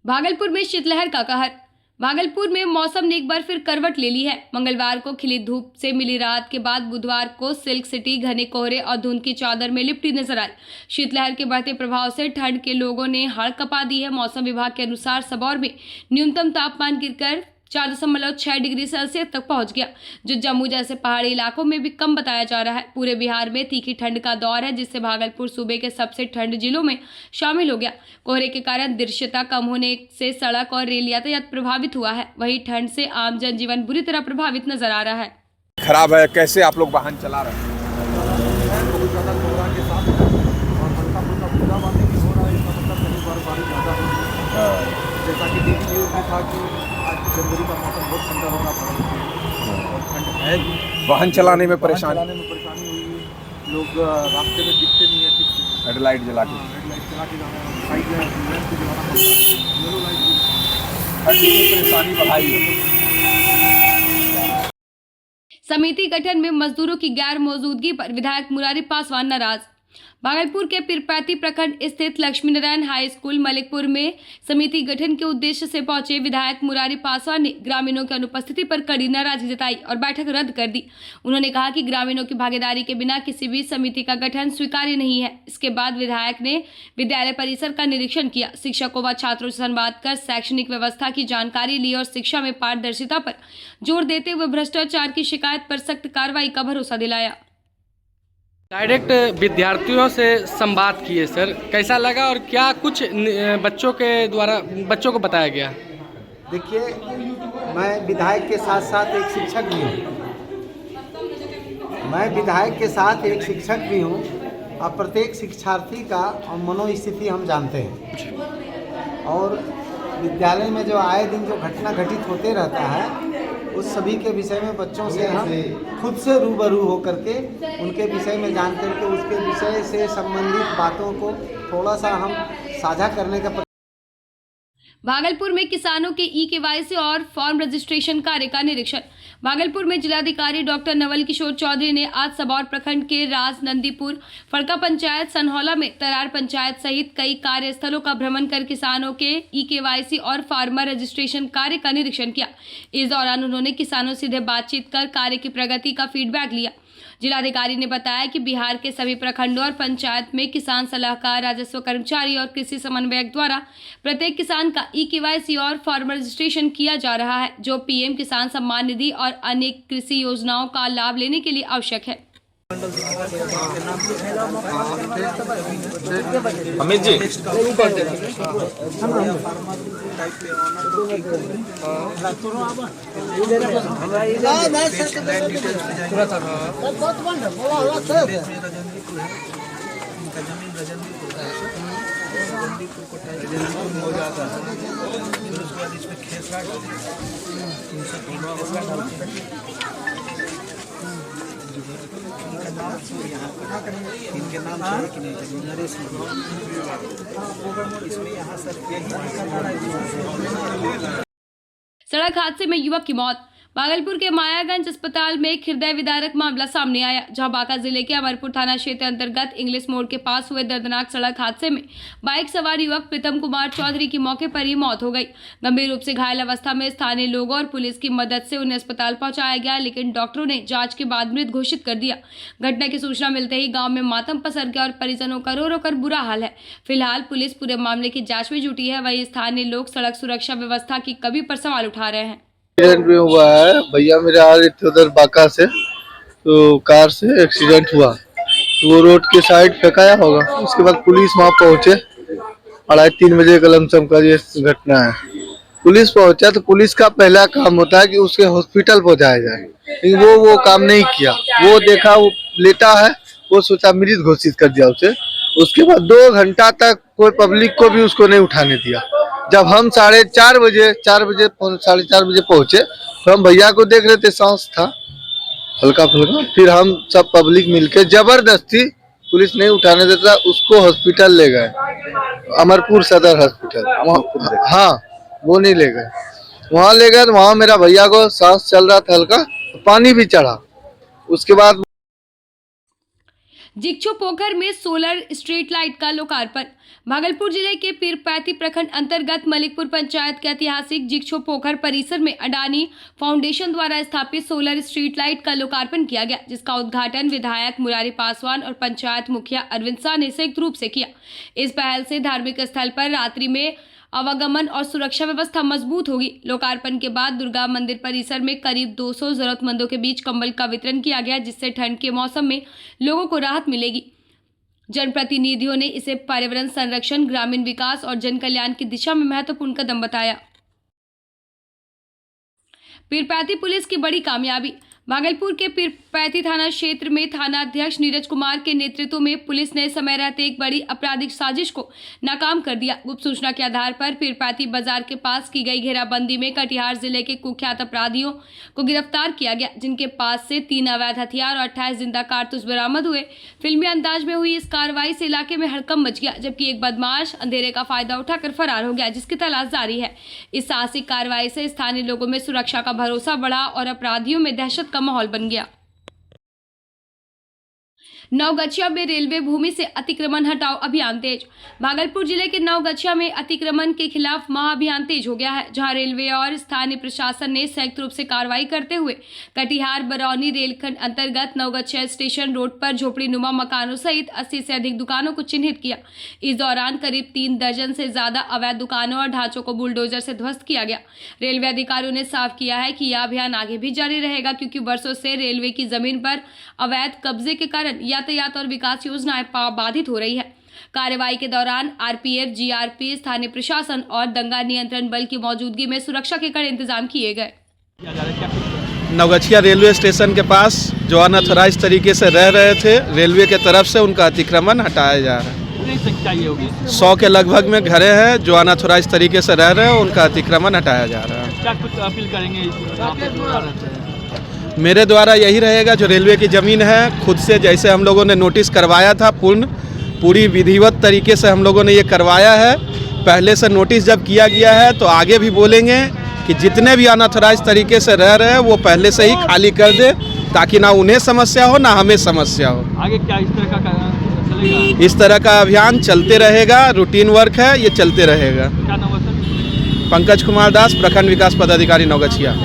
भागलपुर में शीतलहर का कहर। भागलपुर में मौसम ने एक बार फिर करवट ले ली है। मंगलवार को खिली धूप से मिली राहत के बाद बुधवार को सिल्क सिटी घने कोहरे और धुंध की चादर में लिपटी नजर आई। शीतलहर के बढ़ते प्रभाव से ठंड के लोगों ने हाड़ कपा दी है। मौसम विभाग के अनुसार सबौर में न्यूनतम तापमान गिरकर 4.6 डिग्री सेल्सियस तक पहुंच गया, जो जम्मू जैसे पहाड़ी इलाकों में भी कम बताया जा रहा है। पूरे बिहार में तीखी ठंड का दौर है, जिससे भागलपुर सूबे के सबसे ठंड जिलों में शामिल हो गया। कोहरे के कारण दृश्यता कम होने से सड़क और रेल यातायात प्रभावित हुआ है। वहीं ठंड से आम जनजीवन बुरी तरह प्रभावित नजर आ रहा है। खराब है, कैसे आप लोग वाहन चला रहे हैं? बहुत ज़्यादा कोहरा के साथ और हल्का फुल्का बूंदाबांदी भी हो रहा है। इसका मतलब कहीं बर्फबारी ज़्यादा हो, जैसा कि टीवी न्यूज़ में था कि आज जनवरी का मौसम बहुत ठंडा होगा, और ठंड है भी। वाहन चलाने में परेशानी हुई। लोग रास्ते में दिखते नहीं है ठीक से। हेडलाइट जला के हेडलाइट चला के जाना है, साइड लाइट भी जलाना पड़ता है, येलो लाइट भी। ठंड की परेशानी बढ़ाई है। समिति गठन में मजदूरों की गैर मौजूदगी पर विधायक मुरारी पासवान नाराज। भागलपुर के पीरपैती प्रखंड स्थित लक्ष्मी नारायण हाई स्कूल मलिकपुर में समिति गठन के उद्देश्य से पहुंचे विधायक मुरारी पासवान ने ग्रामीणों की अनुपस्थिति पर कड़ी नाराजगी जताई और बैठक रद्द कर दी। उन्होंने कहा कि ग्रामीणों की भागीदारी के बिना किसी भी समिति का गठन स्वीकार्य नहीं है। इसके बाद विधायक ने विद्यालय परिसर का निरीक्षण किया, शिक्षकों व छात्रों से संवाद कर शैक्षणिक व्यवस्था की जानकारी ली और शिक्षा में पारदर्शिता पर जोर देते हुए भ्रष्टाचार की शिकायत पर सख्त कार्रवाई का भरोसा दिलाया। डायरेक्ट विद्यार्थियों से संवाद किए सर, कैसा लगा और क्या कुछ बच्चों के द्वारा बच्चों को बताया गया? देखिए, मैं विधायक के साथ साथ एक शिक्षक भी हूँ। और प्रत्येक शिक्षार्थी का मनोस्थिति हम जानते हैं, और विद्यालय में जो आए दिन जो घटना घटित होते रहता है, उस सभी के विषय में बच्चों से हम खुद से रूबरू होकर के उनके विषय में जान करके उसके विषय से संबंधित बातों को थोड़ा सा हम साझा करने का। भागलपुर में किसानों के ई-केवाईसी और फॉर्म रजिस्ट्रेशन कार्य का निरीक्षण। भागलपुर में जिलाधिकारी डॉक्टर नवल किशोर चौधरी ने आज सबौर प्रखंड के राजनंदीपुर, फड़का पंचायत, सनहौला में तरार पंचायत सहित कई कार्यस्थलों का भ्रमण कर किसानों के ई-केवाईसी और फार्मर रजिस्ट्रेशन कार्य का निरीक्षण किया। इस दौरान उन्होंने किसानों से सीधे बातचीत कर कार्य की प्रगति का फीडबैक लिया। जिलाधिकारी ने बताया कि बिहार के सभी प्रखंडों और पंचायत में किसान सलाहकार, राजस्व कर्मचारी और कृषि समन्वयक द्वारा प्रत्येक किसान का ई-केवाईसी और फार्मर रजिस्ट्रेशन किया जा रहा है, जो पीएम किसान सम्मान निधि और अन्य कृषि योजनाओं का लाभ लेने के लिए आवश्यक है। अमित जी, इनके नाम से कि नहीं नरेश इसमें यहाँ सर सड़क हादसे में युवक की मौत। भागलपुर के मायागंज अस्पताल में एक हृदय विदारक मामला सामने आया, जहां बांका जिले के अमरपुर थाना क्षेत्र अंतर्गत इंग्लिश मोड़ के पास हुए दर्दनाक सड़क हादसे में बाइक सवार युवक प्रीतम कुमार चौधरी की मौके पर ही मौत हो गई। गंभीर रूप से घायल अवस्था में स्थानीय लोगों और पुलिस की मदद से उन्हें अस्पताल पहुंचाया गया, लेकिन डॉक्टरों ने जांच के बाद मृत घोषित कर दिया। घटना की सूचना मिलते ही गाँव में मातम पसर गया और परिजनों का रो रो कर बुरा हाल है। फिलहाल पुलिस पूरे मामले की जाँच में जुटी है। वहीं स्थानीय लोग सड़क सुरक्षा व्यवस्था की कमी पर सवाल उठा रहे हैं। एक्सीडेंट भी हुआ है, भैया मेरे आ रहे थे उधर बांका से, तो कार से एक्सीडेंट हुआ, तो वो रोड के साइड फेंकाया होगा। उसके बाद पुलिस वहाँ पहुँचे, 2:30-3 बजे का लमसम का ये घटना है। पुलिस पहुँचा तो पुलिस का पहला काम होता है कि उसके हॉस्पिटल पहुँचाया जाए, लेकिन वो काम नहीं किया। वो देखा वो लेटा है, वो सोचा मृत घोषित कर दिया उसे। उसके बाद 2 घंटा तक कोई पब्लिक को भी उसको नहीं उठाने दिया। जब हम 4:30 बजे 4:30 बजे पहुंचे, तो हम भैया को देख रहे थे, सांस था हल्का फुल्का। फिर हम सब पब्लिक मिलके जबरदस्ती, पुलिस नहीं उठाने देता, उसको हॉस्पिटल ले गए, अमरपुर सदर हॉस्पिटल। हाँ, वो नहीं ले गए, वहाँ ले गए तो वहाँ मेरा भैया को सांस चल रहा था हल्का, पानी भी चढ़ा। उसके बाद जिक्छो पोखर में सोलर स्ट्रीट लाइट का लोकार्पण। भागलपुर जिले के पीरपैती प्रखंड अंतर्गत मलिकपुर पंचायत के ऐतिहासिक जिक्छो पोखर परिसर में अडानी फाउंडेशन द्वारा स्थापित सोलर स्ट्रीट लाइट का लोकार्पण किया गया, जिसका उद्घाटन विधायक मुरारी पासवान और पंचायत मुखिया अरविंद शाह ने संयुक्त रूप से किया। इस पहल से धार्मिक स्थल पर रात्रि में आवागमन और सुरक्षा व्यवस्था मजबूत होगी। लोकार्पण के बाद दुर्गा मंदिर परिसर में करीब 200 जरूरतमंदों के बीच कंबल का वितरण किया गया, जिससे ठंड के मौसम में लोगों को राहत मिलेगी। जनप्रतिनिधियों ने इसे पर्यावरण संरक्षण, ग्रामीण विकास और जन कल्याण की दिशा में महत्वपूर्ण कदम बताया। पीरपैती पुलिस की बड़ी कामयाबी। भागलपुर के पीरपैती थाना क्षेत्र में थाना अध्यक्ष नीरज कुमार के नेतृत्व में पुलिस ने समय रहते एक बड़ी आपराधिक साजिश को नाकाम कर दिया। गुप्त सूचना के आधार पर पीरपैती बाजार के पास की गई घेराबंदी में कटिहार जिले के कुख्यात अपराधियों को गिरफ्तार किया गया, जिनके पास से 3 अवैध हथियार और 28 जिंदा कारतूस बरामद हुए। फिल्मी अंदाज में हुई इस कार्रवाई से इलाके में हड़कंप मच गया, जबकि एक बदमाश अंधेरे का फायदा उठाकर फरार हो गया, जिसकी तलाश जारी है। इस साहसिक कार्रवाई से स्थानीय लोगों में सुरक्षा का भरोसा बढ़ा और अपराधियों में दहशत का माहौल बन गया। नवगछिया में रेलवे भूमि से अतिक्रमण हटाओ अभियान तेज। भागलपुर जिले के नवगछिया में अतिक्रमण के खिलाफ महाअभियान तेज हो गया है, जहां रेलवे और स्थानीय प्रशासन ने संयुक्त रूप से कार्रवाई करते हुए कटिहार बरौनी रेलखंड अंतर्गत नवगछिया स्टेशन रोड पर झोपड़ीनुमा मकानों सहित 80 से अधिक दुकानों को चिन्हित किया। इस दौरान करीब 3 दर्जन से ज्यादा अवैध दुकानों और ढांचों को बुलडोजर से ध्वस्त किया गया। रेलवे अधिकारियों ने साफ किया है कि यह अभियान आगे भी जारी रहेगा, क्योंकि वर्षों से रेलवे की जमीन पर अवैध कब्जे के कारण यातायात और विकास योजनाएं बाधित हो रही है। कार्रवाई के दौरान आरपीएफ, जीआरपी, स्थानीय प्रशासन और दंगा नियंत्रण बल की मौजूदगी में सुरक्षा के कड़े इंतजाम किए गए। नवगछिया रेलवे स्टेशन के पास जो अनऑथराइज तरीके से रह रहे थे, रेलवे के तरफ से उनका अतिक्रमण हटाया जा रहा है। 100 के लगभग में घरें हैं जो अनऑथराइज तरीके से रह रहे हैं, उनका अतिक्रमण हटाया जा रहा है। क्या कुछ अपील करेंगे? मेरे द्वारा यही रहेगा, जो रेलवे की ज़मीन है खुद से, जैसे हम लोगों ने नोटिस करवाया था, पूरी विधिवत तरीके से हम लोगों ने ये करवाया है। पहले से नोटिस जब किया गया है तो आगे भी बोलेंगे कि जितने भी अनऑथराइज तरीके से रह रहे हैं वो पहले से ही खाली कर दे, ताकि ना उन्हें समस्या हो ना हमें समस्या हो। आगे क्या इस तरह का चलेगा? इस तरह का अभियान चलते रहेगा, रूटीन वर्क है, ये चलते रहेगा। क्या नाम है सर? पंकज कुमार दास, प्रखंड विकास पदाधिकारी नवगछिया।